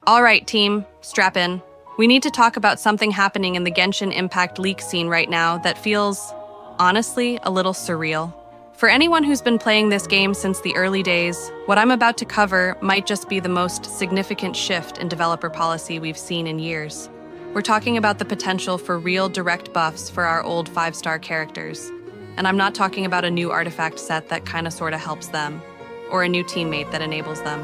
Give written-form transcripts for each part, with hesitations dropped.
All right, team, strap in. We need to talk about something happening in the Genshin Impact leak scene right now that feels, honestly, a little surreal. For anyone who's been playing this game since the early days, what I'm about to cover might just be the most significant shift in developer policy we've seen in years. We're talking about the potential for real direct buffs for our old 5-star characters. And I'm not talking about a new artifact set that kinda sorta helps them, or a new teammate that enables them.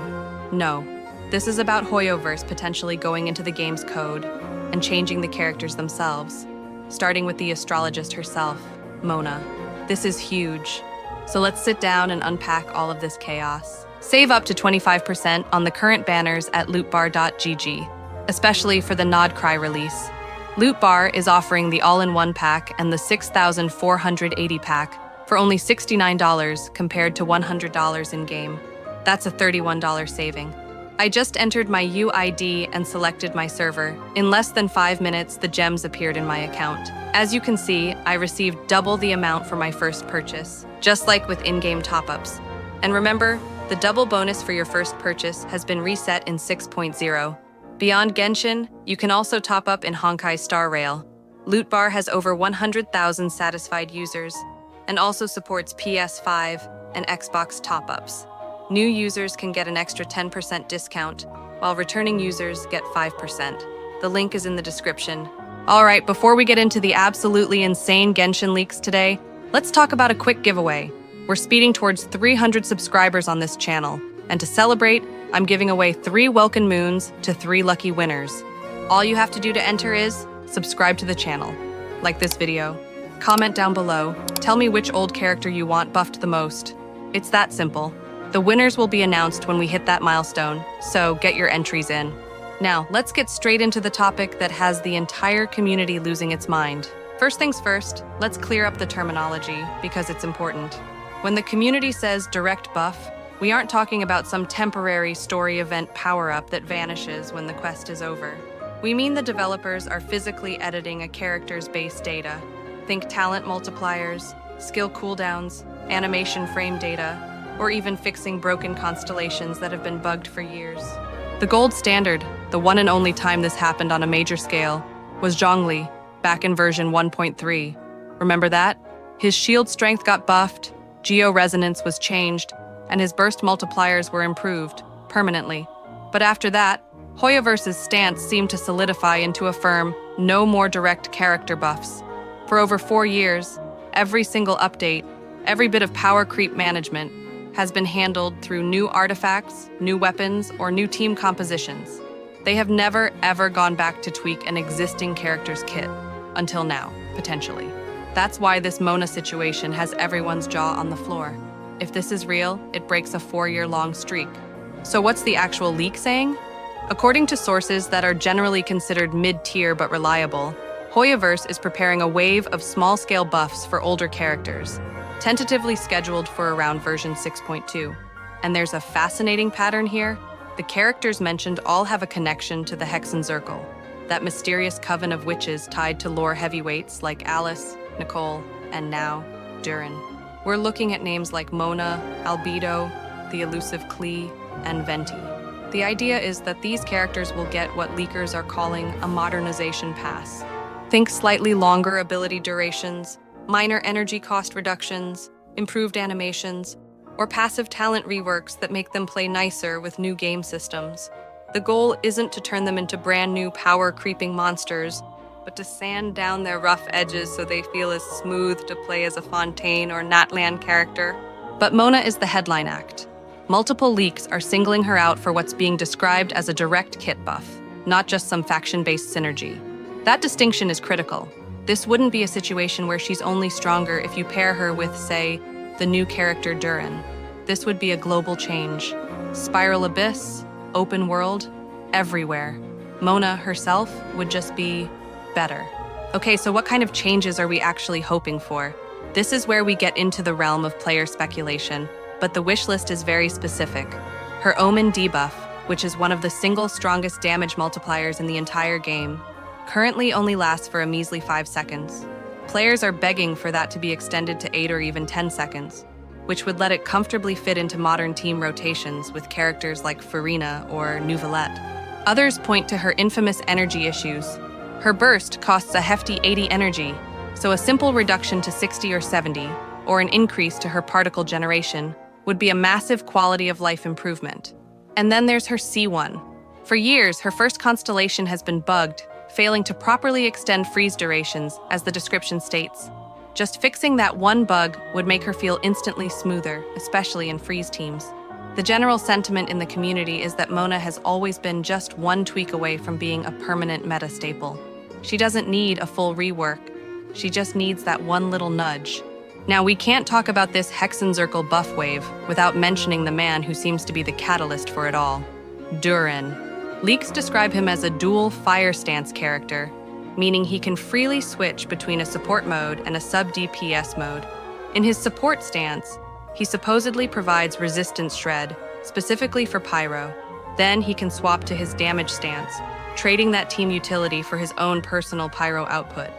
No. This is about HOYOVERSE potentially going into the game's code and changing the characters themselves, starting with the astrologist herself, Mona. This is huge. So let's sit down and unpack all of this chaos. Save up to 25% on the current banners at lootbar.gg, especially for the Nod Cry release. Lootbar is offering the all-in-one pack and the 6,480 pack for only $69 compared to $100 in-game. That's a $31 saving. I just entered my UID and selected my server. In less than 5 minutes, the gems appeared in my account. As you can see, I received double the amount for my first purchase, just like with in-game top-ups. And remember, the double bonus for your first purchase has been reset in 6.0. Beyond Genshin, you can also top up in Honkai Star Rail. Lootbar has over 100,000 satisfied users and also supports PS5 and Xbox top-ups. New users can get an extra 10% discount, while returning users get 5%. The link is in the description. All right, before we get into the absolutely insane Genshin leaks today, let's talk about a quick giveaway. We're speeding towards 300 subscribers on this channel, and to celebrate, I'm giving away 3 Welkin Moons to 3 lucky winners. All you have to do to enter is subscribe to the channel, like this video, comment down below, tell me which old character you want buffed the most. It's that simple. The winners will be announced when we hit that milestone, so get your entries in. Now, let's get straight into the topic that has the entire community losing its mind. First things first, let's clear up the terminology because it's important. When the community says direct buff, we aren't talking about some temporary story event power-up that vanishes when the quest is over. We mean the developers are physically editing a character's base data. Think talent multipliers, skill cooldowns, animation frame data, or even fixing broken constellations that have been bugged for years. The gold standard, the one and only time this happened on a major scale, was Zhongli, back in version 1.3. Remember that? His shield strength got buffed, geo-resonance was changed, and his burst multipliers were improved, permanently. But after that, HOYOVERSE's stance seemed to solidify into a firm, no more direct character buffs. For over 4 years, every single update, every bit of power creep management, has been handled through new artifacts, new weapons, or new team compositions. They have never, ever gone back to tweak an existing character's kit. Until now, potentially. That's why this Mona situation has everyone's jaw on the floor. If this is real, it breaks a 4-year-long streak. So what's the actual leak saying? According to sources that are generally considered mid-tier but reliable, HOYOVERSE is preparing a wave of small-scale buffs for older characters, tentatively scheduled for around version 6.2. And there's a fascinating pattern here. The characters mentioned all have a connection to the Hexenzirkel, that mysterious coven of witches tied to lore heavyweights like Alice, Nicole, and now, Durin. We're looking at names like Mona, Albedo, the elusive Klee, and Venti. The idea is that these characters will get what leakers are calling a modernization pass. Think slightly longer ability durations, minor energy cost reductions, improved animations, or passive talent reworks that make them play nicer with new game systems. The goal isn't to turn them into brand new power-creeping monsters, but to sand down their rough edges so they feel as smooth to play as a Fontaine or Natlan character. But Mona is the headline act. Multiple leaks are singling her out for what's being described as a direct kit buff, not just some faction-based synergy. That distinction is critical. This wouldn't be a situation where she's only stronger if you pair her with, say, the new character Durin. This would be a global change. Spiral Abyss, open world, everywhere. Mona herself would just be better. Okay, so what kind of changes are we actually hoping for? This is where we get into the realm of player speculation, but the wish list is very specific. Her Omen debuff, which is one of the single strongest damage multipliers in the entire game, currently only lasts for a measly 5 seconds. Players are begging for that to be extended to 8 or even 10 seconds, which would let it comfortably fit into modern team rotations with characters like Farina or Neuvillette. Others point to her infamous energy issues. Her burst costs a hefty 80 energy, so a simple reduction to 60 or 70, or an increase to her particle generation, would be a massive quality of life improvement. And then there's her C1. For years, her first constellation has been bugged, failing to properly extend freeze durations, as the description states. Just fixing that one bug would make her feel instantly smoother, especially in freeze teams. The general sentiment in the community is that Mona has always been just one tweak away from being a permanent meta staple. She doesn't need a full rework, she just needs that one little nudge. Now, we can't talk about this Hexenzirkel buff wave without mentioning the man who seems to be the catalyst for it all, Durin. Leaks describe him as a dual fire stance character, meaning he can freely switch between a support mode and a sub-DPS mode. In his support stance, he supposedly provides resistance shred, specifically for pyro. Then he can swap to his damage stance, trading that team utility for his own personal pyro output.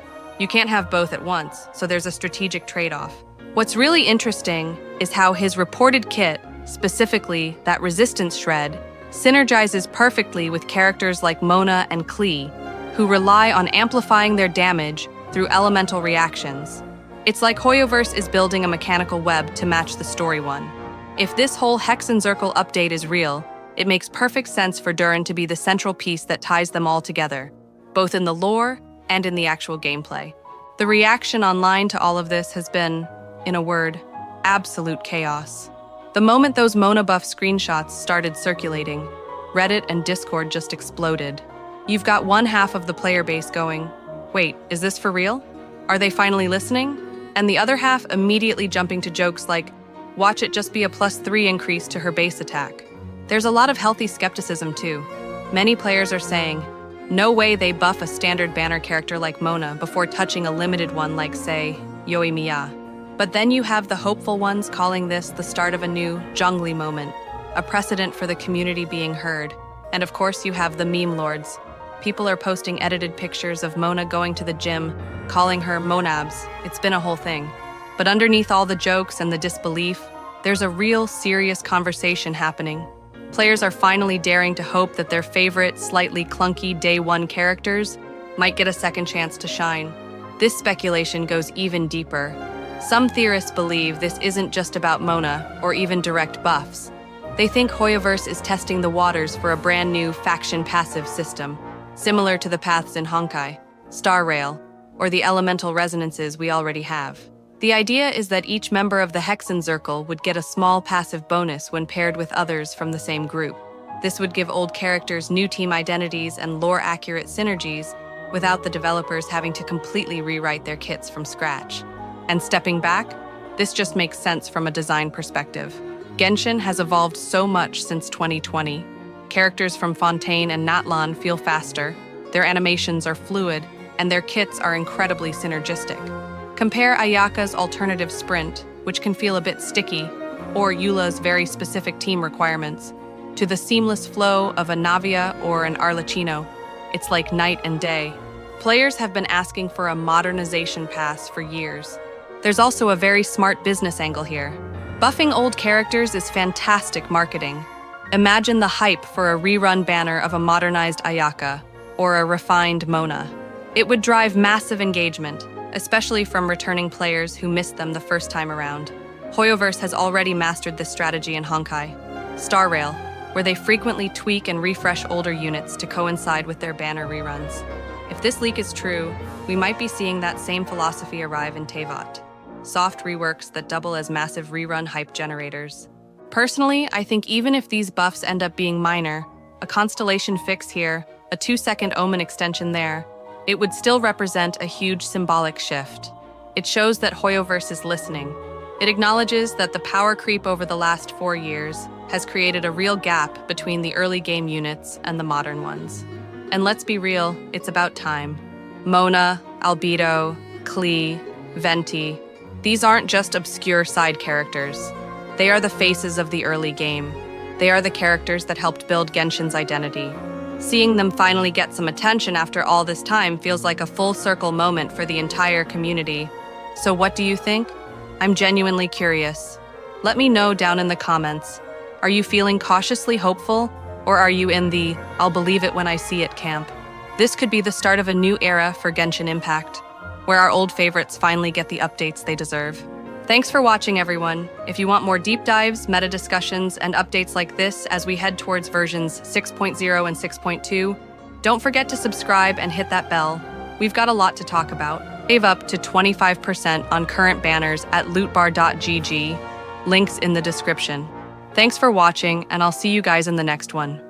You can't have both at once, so there's a strategic trade-off. What's really interesting is how his reported kit, specifically that resistance shred, synergizes perfectly with characters like Mona and Klee, who rely on amplifying their damage through elemental reactions. It's like HOYOVERSE is building a mechanical web to match the story one. If this whole Hexenzirkel update is real, it makes perfect sense for Durin to be the central piece that ties them all together, both in the lore and in the actual gameplay. The reaction online to all of this has been, in a word, absolute chaos. The moment those Mona buff screenshots started circulating, Reddit and Discord just exploded. You've got one half of the player base going, "Wait, is this for real? Are they finally listening?" And the other half immediately jumping to jokes like, "Watch it just be a +3 increase to her base attack." There's a lot of healthy skepticism too. Many players are saying, no way they buff a standard banner character like Mona before touching a limited one like, say, Yoimiya. But then you have the hopeful ones calling this the start of a new Zhongli moment, a precedent for the community being heard. And of course you have the meme lords. People are posting edited pictures of Mona going to the gym, calling her Monabs. It's been a whole thing. But underneath all the jokes and the disbelief, there's a real serious conversation happening. Players are finally daring to hope that their favorite, slightly clunky Day 1 characters might get a second chance to shine. This speculation goes even deeper. Some theorists believe this isn't just about Mona or even direct buffs. They think HOYOVERSE is testing the waters for a brand new faction passive system, similar to the paths in Honkai, Star Rail, or the elemental resonances we already have. The idea is that each member of the Hexenzirkel would get a small passive bonus when paired with others from the same group. This would give old characters new team identities and lore-accurate synergies without the developers having to completely rewrite their kits from scratch. And stepping back, this just makes sense from a design perspective. Genshin has evolved so much since 2020. Characters from Fontaine and Natlan feel faster, their animations are fluid, and their kits are incredibly synergistic. Compare Ayaka's alternative sprint, which can feel a bit sticky, or Eula's very specific team requirements, to the seamless flow of a Navia or an Arlecchino. It's like night and day. Players have been asking for a modernization pass for years. There's also a very smart business angle here. Buffing old characters is fantastic marketing. Imagine the hype for a rerun banner of a modernized Ayaka or a refined Mona. It would drive massive engagement, especially from returning players who missed them the first time around. HOYOVERSE has already mastered this strategy in Honkai, Star Rail, where they frequently tweak and refresh older units to coincide with their banner reruns. If this leak is true, we might be seeing that same philosophy arrive in Teyvat. Soft reworks that double as massive rerun hype generators. Personally, I think even if these buffs end up being minor, a constellation fix here, a 2-second omen extension there, it would still represent a huge symbolic shift. It shows that HOYOVERSE is listening. It acknowledges that the power creep over the last 4 years has created a real gap between the early game units and the modern ones. And let's be real, it's about time. Mona, Albedo, Klee, Venti, these aren't just obscure side characters. They are the faces of the early game. They are the characters that helped build Genshin's identity. Seeing them finally get some attention after all this time feels like a full circle moment for the entire community. So what do you think? I'm genuinely curious. Let me know down in the comments. Are you feeling cautiously hopeful? Or are you in the I'll believe it when I see it camp? This could be the start of a new era for Genshin Impact, where our old favorites finally get the updates they deserve. Thanks for watching, everyone. If you want more deep dives, meta discussions, and updates like this as we head towards versions 6.0 and 6.2, don't forget to subscribe and hit that bell. We've got a lot to talk about. Save up to 25% on current banners at lootbar.gg. Links in the description. Thanks for watching, and I'll see you guys in the next one.